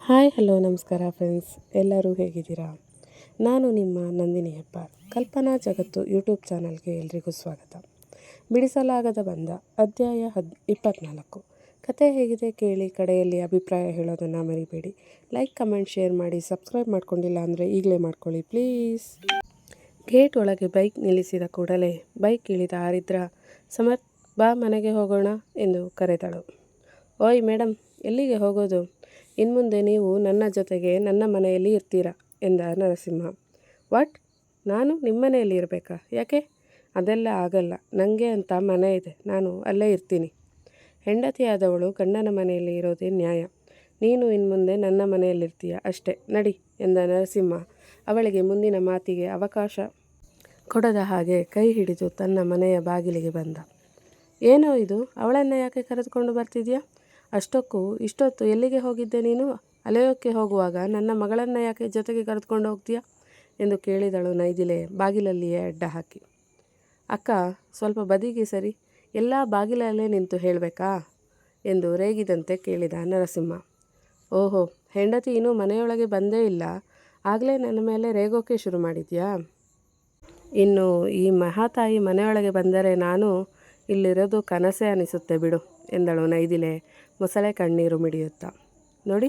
Hi hello ನಮಸ್ಕಾರ friends, ಎಲ್ಲರೂ ಹೇಗಿದ್ದೀರಾ? ನಾನು ನಿಮ್ಮ ನಂದಿನಿ ಹೆಬ್ಬಾರ್. ಕಲ್ಪನಾ ಜಗತ್ತು ಯೂಟ್ಯೂಬ್ ಚಾನಲ್ಗೆ ಎಲ್ರಿಗೂ ಸ್ವಾಗತ. ಬಿಡಿಸಲಾಗದ ಬಂಧ ಅಧ್ಯಾಯ 24. ಕತೆ ಹೇಗಿದೆ ಕೇಳಿ, ಕಡೆಯಲ್ಲಿ ಅಭಿಪ್ರಾಯ ಹೇಳೋದನ್ನು ಮರಿಬೇಡಿ. ಲೈಕ್, ಕಮೆಂಟ್, ಶೇರ್ ಮಾಡಿ. ಸಬ್ಸ್ಕ್ರೈಬ್ ಮಾಡ್ಕೊಂಡಿಲ್ಲ ಅಂದರೆ ಈಗಲೇ ಮಾಡ್ಕೊಳ್ಳಿ ಪ್ಲೀಸ್. ಗೇಟ್ ಒಳಗೆ ಬೈಕ್ ನಿಲ್ಲಿಸಿದ ಕೂಡಲೇ ಬೈಕ್ ಇಳಿದ ಆರಿದ್ರ, ಸಮರ್ಥ್ ಬಾ ಮನೆಗೆ ಹೋಗೋಣ ಎಂದು ಕರೆದಳು. ಓಯ್ ಮೇಡಮ್, ಎಲ್ಲಿಗೆ ಹೋಗೋದು? ಇನ್ಮುಂದೆ ನೀವು ನನ್ನ ಜೊತೆಗೆ ನನ್ನ ಮನೆಯಲ್ಲಿ ಇರ್ತೀರಾ ಎಂದ ನರಸಿಂಹ. ವಾಟ್? ನಾನು ನಿಮ್ಮ ಮನೆಯಲ್ಲಿ ಇರಬೇಕಾ? ಯಾಕೆ? ಅದೆಲ್ಲ ಆಗಲ್ಲ. ನನಗೆ ಅಂತ ಮನೆ ಇದೆ, ನಾನು ಅಲ್ಲೇ ಇರ್ತೀನಿ. ಹೆಂಡತಿಯಾದವಳು ಗಂಡನ ಮನೆಯಲ್ಲಿ ಇರೋದೇ ನ್ಯಾಯ. ನೀನು ಇನ್ಮುಂದೆ ನನ್ನ ಮನೆಯಲ್ಲಿರ್ತೀಯ ಅಷ್ಟೇ, ನಡಿ ಎಂದ ನರಸಿಂಹ ಅವಳಿಗೆ ಮುಂದಿನ ಮಾತಿಗೆ ಅವಕಾಶ ಕೊಡದ ಹಾಗೆ ಕೈ ಹಿಡಿದು ತನ್ನ ಮನೆಯ ಬಾಗಿಲಿಗೆ ಬಂದ. ಏನೋ ಇದು, ಅವಳನ್ನು ಯಾಕೆ ಕರೆದುಕೊಂಡು ಬರ್ತಿದ್ಯಾ? ಅಷ್ಟಕ್ಕೂ ಇಷ್ಟೊತ್ತು ಎಲ್ಲಿಗೆ ಹೋಗಿದ್ದೆ ನೀನು? ಅಲೆಯೋಕ್ಕೆ ಹೋಗುವಾಗ ನನ್ನ ಮಗಳನ್ನು ಯಾಕೆ ಜೊತೆಗೆ ಕರೆದುಕೊಂಡು ಹೋಗ್ತೀಯಾ ಎಂದು ಕೇಳಿದಳು ನೈದಿಲೆ ಬಾಗಿಲಲ್ಲಿಯೇ ಅಡ್ಡ ಹಾಕಿ. ಅಕ್ಕ, ಸ್ವಲ್ಪ ಬದಿಗೆ ಸರಿ, ಎಲ್ಲ ಬಾಗಿಲಲ್ಲೇ ನಿಂತು ಹೇಳಬೇಕಾ ಎಂದು ರೇಗಿದಂತೆ ಕೇಳಿದ ನರಸಿಂಹ. ಓಹೋ, ಹೆಂಡತಿ ಇನ್ನೂ ಮನೆಯೊಳಗೆ ಬಂದೇ ಇಲ್ಲ, ಆಗಲೇ ನನ್ನ ಮೇಲೆ ರೇಗೋಕೆ ಶುರು ಮಾಡಿದ್ಯಾ? ಇನ್ನು ಈ ಮಹಾತಾಯಿ ಮನೆಯೊಳಗೆ ಬಂದರೆ ನಾನು ಇಲ್ಲಿರೋದು ಕನಸೇ ಅನಿಸುತ್ತೆ ಬಿಡು ಎಂದಳು ನೈದಿಲೆ ಮೊಸಳೆ ಕಣ್ಣೀರು ಮಿಡಿಯುತ್ತಾ. ನೋಡಿ,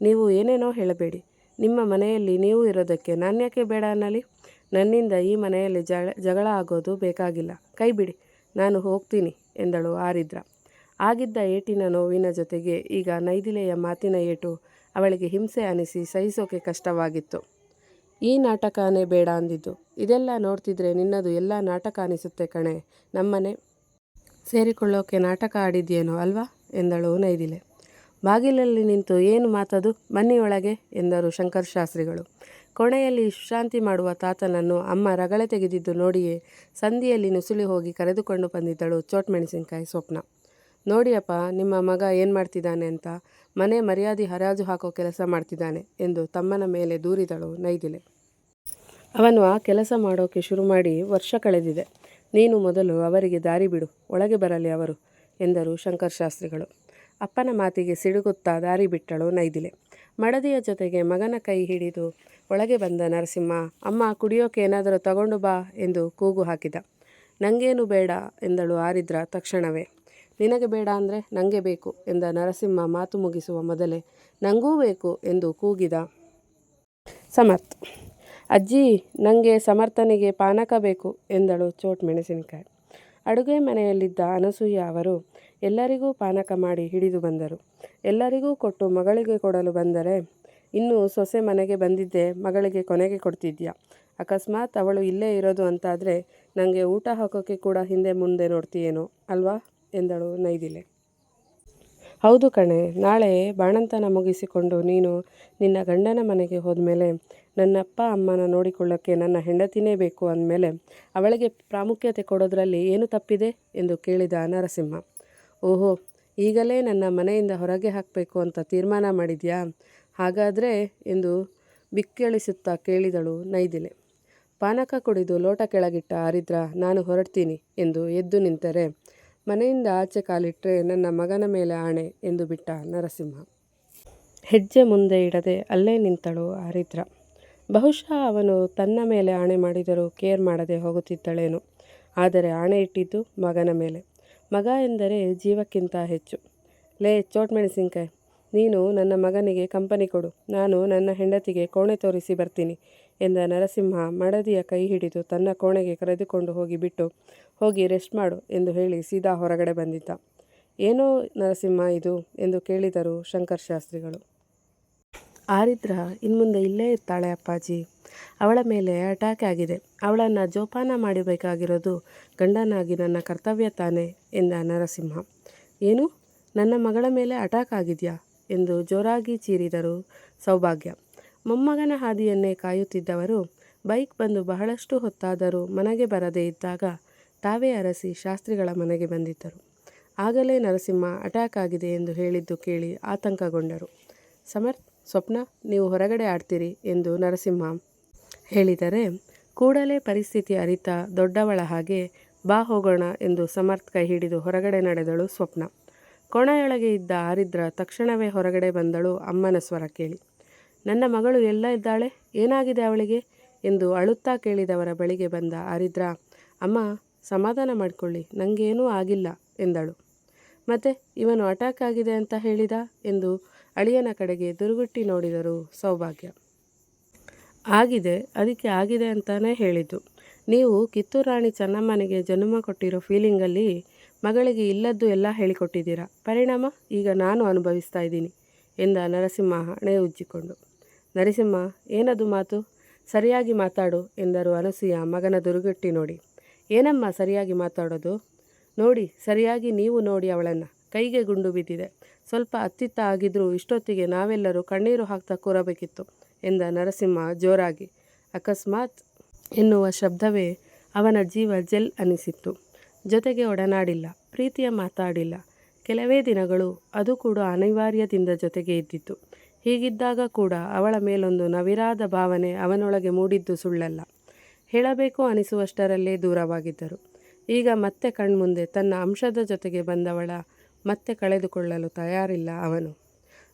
ನೀವು ಏನೇನೋ ಹೇಳಬೇಡಿ. ನಿಮ್ಮ ಮನೆಯಲ್ಲಿ ನೀವು ಇರೋದಕ್ಕೆ ನಾನ್ಯಾಕೆ ಬೇಡ ಅನ್ನಲಿ? ನನ್ನಿಂದ ಈ ಮನೆಯಲ್ಲಿ ಜಗಳ ಆಗೋದು ಬೇಕಾಗಿಲ್ಲ. ಕೈ ಬಿಡಿ, ನಾನು ಹೋಗ್ತೀನಿ ಎಂದಳು ಆರಿದ್ರ. ಆಗಿದ್ದ ಏಟಿನ ನೋವಿನ ಜೊತೆಗೆ ಈಗ ನೈದಿಲೆಯ ಮಾತಿನ ಏಟು ಅವಳಿಗೆ ಹಿಂಸೆ ಅನಿಸಿ ಸಹಿಸೋಕೆ ಕಷ್ಟವಾಗಿತ್ತು. ಈ ನಾಟಕನೇ ಬೇಡ ಅಂದಿದ್ದು. ಇದೆಲ್ಲ ನೋಡ್ತಿದ್ರೆ ನಿನ್ನದು ಎಲ್ಲ ನಾಟಕ ಅನಿಸುತ್ತೆ ಕಣೆ. ನಮ್ಮನೆ ಸೇರಿಕೊಳ್ಳೋಕೆ ನಾಟಕ ಆಡಿದ್ಯೇನೋ ಅಲ್ವಾ ಎಂದಳು ನೈದಿಲೆ. ಬಾಗಿಲಲ್ಲಿ ನಿಂತು ಏನು ಮಾತದು, ಬನ್ನಿ ಒಳಗೆ ಎಂದರು ಶಂಕರ್ ಶಾಸ್ತ್ರಿಗಳು. ಕೋಣೆಯಲ್ಲಿ ವಿಶ್ರಾಂತಿ ಮಾಡುವ ತಾತನನ್ನು ಅಮ್ಮ ರಗಳೆ ತೆಗೆದಿದ್ದು ನೋಡಿಯೇ ಸಂಧಿಯಲ್ಲಿ ನುಸುಳಿ ಹೋಗಿ ಕರೆದುಕೊಂಡು ಬಂದಿದ್ದಳು ಚೋಟ್ಮೆಣಸಿನಕಾಯಿ ಸ್ವಪ್ನ. ನೋಡಿಯಪ್ಪ, ನಿಮ್ಮ ಮಗ ಏನು ಮಾಡ್ತಿದ್ದಾನೆ ಅಂತ, ಮನೆ ಮರ್ಯಾದೆ ಹರಾಜು ಹಾಕೋ ಕೆಲಸ ಮಾಡ್ತಿದ್ದಾನೆ ಎಂದು ತಮ್ಮನ ಮೇಲೆ ದೂರಿದಳು ನೈದಿಲೆ. ಅವನು ಆ ಕೆಲಸ ಮಾಡೋಕೆ ಶುರು ಮಾಡಿ ವರ್ಷ ಕಳೆದಿದೆ. ನೀನು ಮೊದಲು ಅವರಿಗೆ ದಾರಿ ಬಿಡು, ಒಳಗೆ ಬರಲಿ ಅವರು ಎಂದರು ಶಂಕರ್ ಶಾಸ್ತ್ರಿಗಳು. ಅಪ್ಪನ ಮಾತಿಗೆ ಸಿಡುಗುತ್ತಾ ದಾರಿ ಬಿಟ್ಟಳು ನೈದಿಲೆ. ಮಡದಿಯ ಜೊತೆಗೆ ಮಗನ ಕೈ ಹಿಡಿದು ಒಳಗೆ ಬಂದ ನರಸಿಂಹ, ಅಮ್ಮ ಕುಡಿಯೋಕೆ ಏನಾದರೂ ತಗೊಂಡು ಬಾ ಎಂದು ಕೂಗು ಹಾಕಿದ. ನನಗೇನು ಬೇಡ ಎಂದಳು ಆರಿದ್ರ ತಕ್ಷಣವೇ. ನಿನಗೆ ಬೇಡ ಅಂದರೆ ನನಗೆ ಬೇಕು ಎಂದ ನರಸಿಂಹ ಮಾತು ಮುಗಿಸುವ ಮೊದಲೇ ನನಗೂ ಬೇಕು ಎಂದು ಕೂಗಿದ ಸಮರ್ಥ್. ಅಜ್ಜಿ, ನನಗೆ ಸಮರ್ಥನಿಗೆ ಪಾನಕ ಬೇಕು ಎಂದಳು ಚೋಟ್ ಮೆಣಸಿನಕಾಯಿ. ಅಡುಗೆ ಮನೆಯಲ್ಲಿದ್ದ ಅನಸೂಯ ಅವರು ಎಲ್ಲರಿಗೂ ಪಾನಕ ಮಾಡಿ ಹಿಡಿದು ಬಂದರು. ಎಲ್ಲರಿಗೂ ಕೊಟ್ಟು ಮಗಳಿಗೆ ಕೊಡಲು ಬಂದರೆ, ಇನ್ನೂ ಸೊಸೆ ಮನೆಗೆ ಬಂದಿದ್ದೆ, ಮಗಳಿಗೆ ಕೊನೆಗೆ ಕೊಡ್ತಿದ್ಯಾ? ಅಕಸ್ಮಾತ್ ಅವಳು ಇಲ್ಲೇ ಇರೋದು ಅಂತಾದರೆ ನನಗೆ ಊಟ ಹಾಕೋಕ್ಕೆ ಕೂಡ ಹಿಂದೆ ಮುಂದೆ ನೋಡ್ತೀಯೇನೋ ಅಲ್ವಾ ಎಂದಳು ನೈದಿಲೆ. ಹೌದು ಕಣೆ, ನಾಳೆ ಬಾಣಂತನ ಮುಗಿಸಿಕೊಂಡು ನೀನು ನಿನ್ನ ಗಂಡನ ಮನೆಗೆ ಹೋದ್ಮೇಲೆ ನನ್ನಪ್ಪ ಅಮ್ಮನ ನೋಡಿಕೊಳ್ಳೋಕ್ಕೆ ನನ್ನ ಹೆಂಡತಿನೇ ಬೇಕು ಅಂದಮೇಲೆ ಅವಳಿಗೆ ಪ್ರಾಮುಖ್ಯತೆ ಕೊಡೋದ್ರಲ್ಲಿ ಏನು ತಪ್ಪಿದೆ ಎಂದು ಕೇಳಿದ ನರಸಿಂಹ. ಓಹೋ, ಈಗಲೇ ನನ್ನ ಮನೆಯಿಂದ ಹೊರಗೆ ಹಾಕಬೇಕು ಅಂತ ತೀರ್ಮಾನ ಮಾಡಿದ್ಯಾ? ಹಾಗಾದರೆ ಎಂದು ಬಿಕ್ಕಳಿಸುತ್ತಾ ಕೇಳಿದಳು ನೈದಿಲೆ. ಪಾನಕ ಕುಡಿದು ಲೋಟ ಕೆಳಗಿಟ್ಟ ಆರಿದ್ರ, ನಾನು ಹೊರಡ್ತೀನಿ ಎಂದು ಎದ್ದು ನಿಂತರೆ, ಮನೆಯಿಂದ ಆಚೆ ಕಾಲಿಟ್ಟರೆ ನನ್ನ ಮಗನ ಮೇಲೆ ಆಣೆ ಎಂದು ಬಿಟ್ಟ ನರಸಿಂಹ. ಹೆಜ್ಜೆ ಮುಂದೆ ಇಡದೆ ಅಲ್ಲೇ ನಿಂತಳು ಆರಿದ್ರ. ಬಹುಶಃ ಅವನು ತನ್ನ ಮೇಲೆ ಆಣೆ ಮಾಡಿದರೂ ಕೇರ್ ಮಾಡದೆ ಹೋಗುತ್ತಿದ್ದಳೇನೋ. ಆದರೆ ಆಣೆ ಇಟ್ಟಿದ್ದು ಮಗನ ಮೇಲೆ. ಮಗ ಎಂದರೆ ಜೀವಕ್ಕಿಂತ ಹೆಚ್ಚು. ಲೇ ಚೋಟ್ ಮೆಣಸಿನಕಾಯಿ, ನೀನು ನನ್ನ ಮಗನಿಗೆ ಕಂಪನಿ ಕೊಡು, ನಾನು ನನ್ನ ಹೆಂಡತಿಗೆ ಕೋಣೆ ತೋರಿಸಿ ಬರ್ತೀನಿ ಎಂದ ನರಸಿಂಹ ಮಡದಿಯ ಕೈ ಹಿಡಿದು ತನ್ನ ಕೋಣೆಗೆ ಕರೆದುಕೊಂಡು ಹೋಗಿ ಬಿಟ್ಟು, ಹೋಗಿ ರೆಸ್ಟ್ ಮಾಡು ಎಂದು ಹೇಳಿ ಸೀದಾ ಹೊರಗಡೆ ಬಂದಿದ್ದ. ಏನೋ ನರಸಿಂಹ ಇದು ಎಂದು ಕೇಳಿದರು ಶಂಕರ್ ಶಾಸ್ತ್ರಿಗಳು. ಆರಿದ್ರ ಇನ್ಮುಂದೆ ಇಲ್ಲೇ ಇರ್ತಾಳೆ ಅಪ್ಪಾಜಿ. ಅವಳ ಮೇಲೆ ಅಟ್ಯಾಕ್ ಆಗಿದೆ. ಅವಳನ್ನು ಜೋಪಾನ ಮಾಡಬೇಕಾಗಿರೋದು ಗಂಡನಾಗಿ ನನ್ನ ಕರ್ತವ್ಯ ತಾನೆ ಎಂದ ನರಸಿಂಹ. ಏನು, ನನ್ನ ಮಗಳ ಮೇಲೆ ಅಟ್ಯಾಕ್ ಆಗಿದೆಯಾ ಎಂದು ಜೋರಾಗಿ ಚೀರಿದರು ಸೌಭಾಗ್ಯ. ಮೊಮ್ಮಗನ ಹಾದಿಯನ್ನೇ ಕಾಯುತ್ತಿದ್ದವರು ಬೈಕ್ ಬಂದು ಬಹಳಷ್ಟು ಹೊತ್ತಾದರೂ ಮನೆಗೆ ಬರದೇ ಇದ್ದಾಗ ತಾವೇ ಅರಸಿ ಶಾಸ್ತ್ರಿಗಳ ಮನೆಗೆ ಬಂದಿದ್ದರು. ಆಗಲೇ ನರಸಿಂಹ ಅಟ್ಯಾಕ್ ಆಗಿದೆ ಎಂದು ಹೇಳಿದ್ದು ಕೇಳಿ ಆತಂಕಗೊಂಡರು. ಸಮರ್ಥ್, ಸ್ವಪ್ನ, ನೀವು ಹೊರಗಡೆ ಆಡ್ತೀರಿ ಎಂದು ನರಸಿಂಹ ಹೇಳಿದರೆ ಕೂಡಲೇ ಪರಿಸ್ಥಿತಿ ಅರಿತ ದೊಡ್ಡವಳ ಹಾಗೆ ಬಾ ಹೋಗೋಣ ಎಂದು ಸಮರ್ಥ್ ಕೈ ಹಿಡಿದು ಹೊರಗಡೆ ನಡೆದಳು ಸ್ವಪ್ನ. ಕೋಣೆಯೊಳಗೆ ಇದ್ದ ಆರಿದ್ರ ತಕ್ಷಣವೇ ಹೊರಗಡೆ ಬಂದಳು ಅಮ್ಮನ ಸ್ವರ ಕೇಳಿ. ನನ್ನ ಮಗಳು ಎಲ್ಲ ಇದ್ದಾಳೆ, ಏನಾಗಿದೆ ಅವಳಿಗೆ ಎಂದು ಅಳುತ್ತಾ ಕೇಳಿದವರ ಬಳಿಗೆ ಬಂದ ಆರಿದ್ರ, ಅಮ್ಮ ಸಮಾಧಾನ ಮಾಡಿಕೊಳ್ಳಿ, ನನಗೇನೂ ಆಗಿಲ್ಲ ಎಂದಳು. ಮತ್ತೆ ಇವನು ಅಟ್ಯಾಕ್ ಆಗಿದೆ ಅಂತ ಹೇಳಿದ ಎಂದು ಅಳಿಯನ ಕಡೆಗೆ ದುರುಗುಟ್ಟಿ ನೋಡಿದರು ಸೌಭಾಗ್ಯ. ಆಗಿದೆ, ಅದಕ್ಕೆ ಆಗಿದೆ ಅಂತಾನೇ ಹೇಳಿದ್ದು. ನೀವು ಕಿತ್ತೂರು ರಾಣಿ ಚೆನ್ನಮ್ಮನಿಗೆ ಜನ್ಮ ಕೊಟ್ಟಿರೋ ಫೀಲಿಂಗಲ್ಲಿ ಮಗಳಿಗೆ ಇಲ್ಲದ್ದು ಎಲ್ಲ ಹೇಳಿಕೊಟ್ಟಿದ್ದೀರಾ. ಪರಿಣಾಮ ಈಗ ನಾನು ಅನುಭವಿಸ್ತಾ ಇದ್ದೀನಿ ಎಂದ ನರಸಿಂಹ ಹಣೆ ಉಜ್ಜಿಕೊಂಡು. ನರಸಿಂಹ, ಏನದು ಮಾತು? ಸರಿಯಾಗಿ ಮಾತಾಡು ಎಂದರು ಅನಸೂಯ ಮಗನ ದುರುಗುಟ್ಟಿ ನೋಡಿ. ಏನಮ್ಮ ಸರಿಯಾಗಿ ಮಾತಾಡೋದು? ನೋಡಿ, ಸರಿಯಾಗಿ ನೀವು ನೋಡಿ, ಅವಳನ್ನು ಕೈಗೆ ಗುಂಡು ಬಿದ್ದಿದೆ. ಸ್ವಲ್ಪ ಅತ್ತಿತ್ತ ಆಗಿದ್ರೂ ಇಷ್ಟೊತ್ತಿಗೆ ನಾವೆಲ್ಲರೂ ಕಣ್ಣೀರು ಹಾಕ್ತಾ ಕೂರಬೇಕಿತ್ತು ಎಂದ ನರಸಿಂಹ ಜೋರಾಗಿ. ಅಕಸ್ಮಾತ್ ಎನ್ನುವ ಶಬ್ದವೇ ಅವನ ಜೀವ ಜೆಲ್ ಅನಿಸಿತ್ತು. ಜೊತೆಗೆ ಒಡನಾಡಿಲ್ಲ, ಪ್ರೀತಿಯ ಮಾತಾಡಿಲ್ಲ. ಕೆಲವೇ ದಿನಗಳು, ಅದು ಕೂಡ ಅನಿವಾರ್ಯದಿಂದ ಜೊತೆಗೆ ಇದ್ದಿತ್ತು. ಹೀಗಿದ್ದಾಗ ಕೂಡ ಅವಳ ಮೇಲೊಂದು ನವಿರಾದ ಭಾವನೆ ಅವನೊಳಗೆ ಮೂಡಿದ್ದು ಸುಳ್ಳಲ್ಲ. ಹೇಳಬೇಕು ಅನಿಸುವಷ್ಟರಲ್ಲೇ ದೂರವಾಗಿದ್ದರು. ಈಗ ಮತ್ತೆ ಕಣ್ಮುಂದೆ ತನ್ನ ಅಂಶದ ಜೊತೆಗೆ ಬಂದವಳ ಮತ್ತೆ ಕಳೆದುಕೊಳ್ಳಲು ತಯಾರಿಲ್ಲ ಅವನು.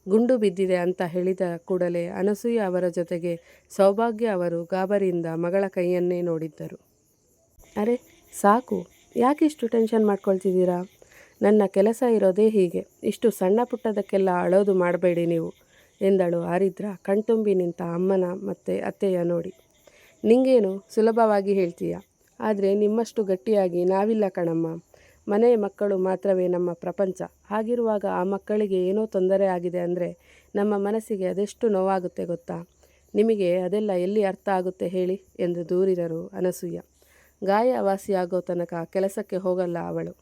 ಗುಂಡು ಬಿದ್ದಿದೆ ಅಂತ ಹೇಳಿದ ಕೂಡಲೇ ಅನಸೂಯ ಅವರ ಜೊತೆಗೆ ಸೌಭಾಗ್ಯ ಅವರು ಗಾಬರಿಯಿಂದ ಮಗಳ ಕೈಯನ್ನೇ ನೋಡಿದ್ದರು. ಅರೆ ಸಾಕು, ಯಾಕಿಷ್ಟು ಟೆನ್ಷನ್ ಮಾಡ್ಕೊಳ್ತಿದ್ದೀರಾ? ನನ್ನ ಕೆಲಸ ಇರೋದೇ ಹೀಗೆ. ಇಷ್ಟು ಸಣ್ಣ ಪುಟ್ಟದಕ್ಕೆಲ್ಲ ಅಳೋದು ಮಾಡಬೇಡಿ ನೀವು ಎಂದಳು ಆರಿದ್ರ ಕಣ್ತುಂಬಿ ನಿಂತ ಅಮ್ಮನ ಮತ್ತೆ ಅತ್ತೆಯ ನೋಡಿ. ನಿಂಗೇನು ಸುಲಭವಾಗಿ ಹೇಳ್ತೀಯ, ಆದರೆ ನಿಮ್ಮಷ್ಟು ಗಟ್ಟಿಯಾಗಿ ನಾವಿಲ್ಲ ಕಣಮ್ಮ. ಮನೆಯ ಮಕ್ಕಳು ಮಾತ್ರವೇ ನಮ್ಮ ಪ್ರಪಂಚ. ಹಾಗಿರುವಾಗ ಆ ಮಕ್ಕಳಿಗೆ ಏನೋ ತೊಂದರೆ ಆಗಿದೆ ಅಂದರೆ ನಮ್ಮ ಮನಸ್ಸಿಗೆ ಅದೆಷ್ಟು ನೋವಾಗುತ್ತೆ ಗೊತ್ತಾ? ನಿಮಗೆ ಅದೆಲ್ಲ ಎಲ್ಲಿ ಅರ್ಥ ಆಗುತ್ತೆ ಹೇಳಿ ಎಂದು ದೂರಿದರು ಅನಸೂಯ. ಗಾಯ ವಾಸಿಯಾಗೋ ತನಕ ಕೆಲಸಕ್ಕೆ ಹೋಗಲ್ಲ ಅವಳು.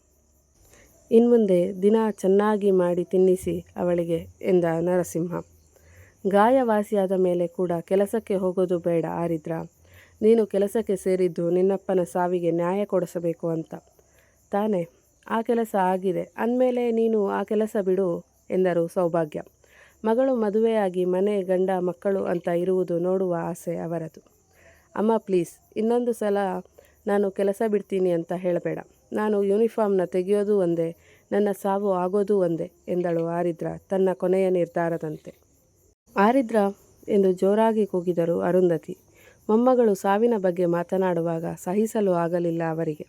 ಇನ್ಮುಂದೆ ದಿನ ಚೆನ್ನಾಗಿ ಮಾಡಿ ತಿನ್ನಿಸಿ ಅವಳಿಗೆ ಎಂದ ನರಸಿಂಹ. ಗಾಯ ವಾಸಿಯಾದ ಮೇಲೆ ಕೂಡ ಕೆಲಸಕ್ಕೆ ಹೋಗೋದು ಬೇಡ ಆರಿದ್ರ. ನೀನು ಕೆಲಸಕ್ಕೆ ಸೇರಿದ್ದು ನಿನ್ನಪ್ಪನ ಸಾವಿಗೆ ನ್ಯಾಯ ಕೊಡಿಸಬೇಕು ಅಂತ ತಾನೇ? ಆ ಕೆಲಸ ಆಗಿದೆ ಅಂದಮೇಲೆ ನೀನು ಆ ಕೆಲಸ ಬಿಡು ಎಂದರು ಸೌಭಾಗ್ಯ. ಮಗಳು ಮದುವೆಯಾಗಿ ಮನೆ, ಗಂಡ, ಮಕ್ಕಳು ಅಂತ ಇರುವುದು ನೋಡುವ ಆಸೆ ಅವರದು. ಅಮ್ಮ ಪ್ಲೀಸ್, ಇನ್ನೊಂದು ಸಲ ನಾನು ಕೆಲಸ ಬಿಡ್ತೀನಿ ಅಂತ ಹೇಳಬೇಡ. ನಾನು ಯೂನಿಫಾರ್ಮ್ನ ತೆಗೆಯೋದು ಒಂದೇ, ನನ್ನ ಸಾವು ಆಗೋದು ಒಂದೇ ಎಂದಳು ಆರಿದ್ರ ತನ್ನ ಕೊನೆಯ ನಿರ್ಧಾರದಂತೆ. ಆರಿದ್ರ ಎಂದು ಜೋರಾಗಿ ಕೂಗಿದರು ಅರುಂಧತಿ. ಮೊಮ್ಮಗಳು ಸಾವಿನ ಬಗ್ಗೆ ಮಾತನಾಡುವಾಗ ಸಹಿಸಲು ಆಗಲಿಲ್ಲ ಅವರಿಗೆ.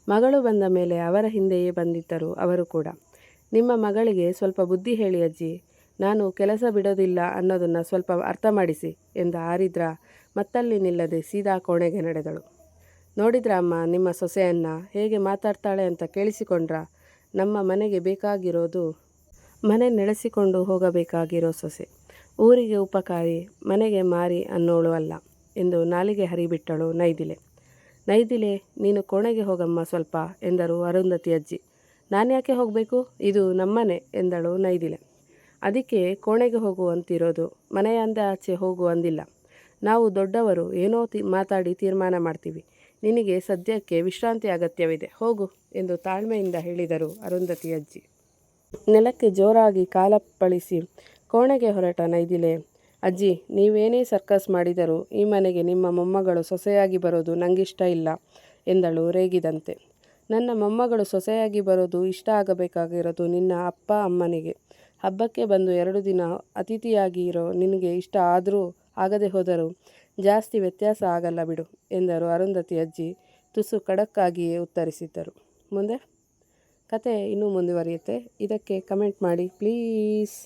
ಮಗಳು ಬಂದ ಮೇಲೆ ಅವರ ಹಿಂದೆಯೇ ಬಂದಿದ್ದರು ಅವರು ಕೂಡ. ನಿಮ್ಮ ಮಗಳಿಗೆ ಸ್ವಲ್ಪ ಬುದ್ಧಿ ಹೇಳಿ ಅಜ್ಜಿ, ನಾನು ಕೆಲಸ ಬಿಡೋದಿಲ್ಲ ಅನ್ನೋದನ್ನು ಸ್ವಲ್ಪ ಅರ್ಥ ಮಾಡಿಸಿ ಎಂದ ಆರಿದ್ರ ಮತ್ತಲ್ಲಿ ನಿಲ್ಲದೆ ಸೀದಾ ಕೋಣೆಗೆ ನಡೆದಳು. ನೋಡಿದ್ರ ಅಮ್ಮ ನಿಮ್ಮ ಸೊಸೆಯನ್ನು ಹೇಗೆ ಮಾತಾಡ್ತಾಳೆ ಅಂತ ಕೇಳಿಸಿಕೊಂಡ್ರ? ನಮ್ಮ ಮನೆಗೆ ಬೇಕಾಗಿರೋದು ಮನೆ ನಡೆಸಿಕೊಂಡು ಹೋಗಬೇಕಾಗಿರೋ ಸೊಸೆ, ಊರಿಗೆ ಉಪಕಾರಿ, ಮನೆಗೆ ಮಾರಿ ಅನ್ನೋಳು ಅಲ್ಲ ಎಂದು ನಾಲಿಗೆ ಹರಿಬಿಟ್ಟಳು ನೈದಿಲೆ. ನೈದಿಲೆ, ನೀನು ಕೋಣೆಗೆ ಹೋಗಮ್ಮ ಸ್ವಲ್ಪ ಎಂದರು ಅರುಂಧತಿ ಅಜ್ಜಿ. ನಾನ್ಯಾಕೆ ಹೋಗಬೇಕು? ಇದು ನಮ್ಮನೆ ಎಂದಳು ನೈದಿಲೆ. ಅದಕ್ಕೆ ಕೋಣೆಗೆ ಹೋಗು ಅಂತಿರೋದು, ಮನೆಯಿಂದ ಆಚೆ ಹೋಗು ಅಂದಿಲ್ಲ. ನಾವು ದೊಡ್ಡವರು ಏನೋ ಮಾತಾಡಿ ತೀರ್ಮಾನ ಮಾಡ್ತೀವಿ. ನಿನಗೆ ಸದ್ಯಕ್ಕೆ ವಿಶ್ರಾಂತಿ ಅಗತ್ಯವಿದೆ, ಹೋಗು ಎಂದು ತಾಳ್ಮೆಯಿಂದ ಹೇಳಿದರು ಅರುಂಧತಿ ಅಜ್ಜಿ. ನೆಲಕ್ಕೆ ಜೋರಾಗಿ ಕಾಲಪ್ಪಳಿಸಿ ಕೋಣೆಗೆ ಹೊರಟ ನೈದಿಲೆ, ಅಜ್ಜಿ ನೀವೇನೇ ಸರ್ಕಸ್ ಮಾಡಿದರೂ ಈ ಮನೆಗೆ ನಿಮ್ಮ ಮೊಮ್ಮಗಳು ಸೊಸೆಯಾಗಿ ಬರೋದು ನಂಗಿಷ್ಟ ಇಲ್ಲ ಎಂದಳು ರೇಗಿದಂತೆ. ನನ್ನ ಮೊಮ್ಮಗಳು ಸೊಸೆಯಾಗಿ ಬರೋದು ಇಷ್ಟ ಆಗಬೇಕಾಗಿರೋದು ನಿನ್ನ ಅಪ್ಪ ಅಮ್ಮನಿಗೆ. ಹಬ್ಬಕ್ಕೆ ಬಂದು 2 ದಿನ ಅತಿಥಿಯಾಗಿ ಇರೋ ನಿನಗೆ ಇಷ್ಟ ಆದರೂ ಆಗದೆ ಹೋದರೂ ಜಾಸ್ತಿ ವ್ಯತ್ಯಾಸ ಆಗಲ್ಲ ಬಿಡು ಎಂದರು ಅರುಂಧತಿ ಅಜ್ಜಿ ತುಸು ಖಡಕ್ಕಾಗಿಯೇ ಉತ್ತರಿಸಿದ್ದರು. ಮುಂದೆ ಕತೆ ಇನ್ನೂ ಮುಂದುವರಿಯುತ್ತೆ. ಇದಕ್ಕೆ ಕಮೆಂಟ್ ಮಾಡಿ ಪ್ಲೀಸ್.